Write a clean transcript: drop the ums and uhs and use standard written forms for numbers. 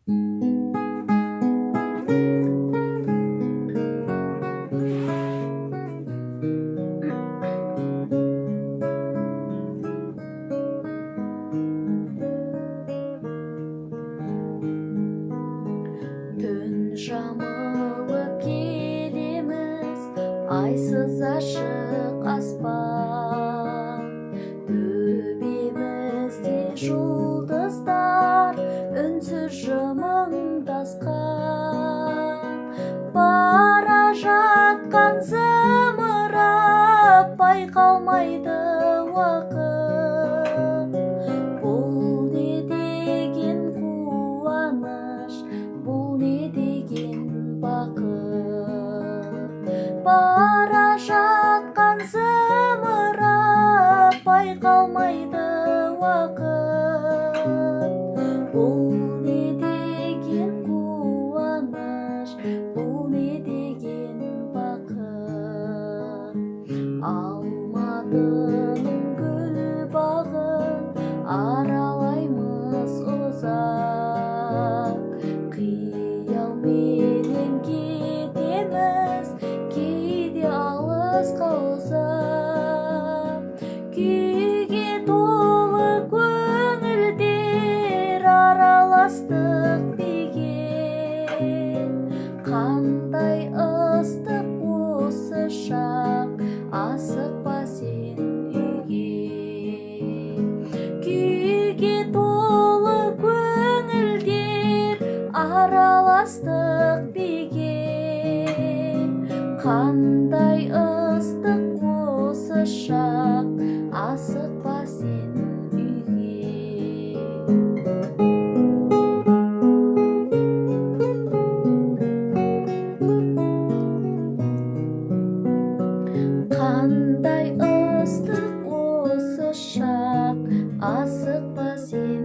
Түн жамылып келеміз, айсыз ашық аспан. Төбемізде жұлдыздар үнсіз жымыңдасқан. Бара жатқан зымырап байқалмайды уақыт. Бұл не деген қуаныш, бұл не деген бақыт. Бара жатқан зымырап байқалмайды уақыт. Бұл не деген қуаныш, бұл не деген бақыт. Алматының гүл бағын аралаймыз ұзақ. Қиялменен кетеміз кейде алысқа ұзақ. Күйге толы көңілдер араластық биге. Қандай ыстық осы шақ, асықпа сен үйге. Күйге толы көңілдер араластық биге. Қандай ыстық осы шақ, асықпа сен үйге. Қандай ыстық осы шақ, асықпа сен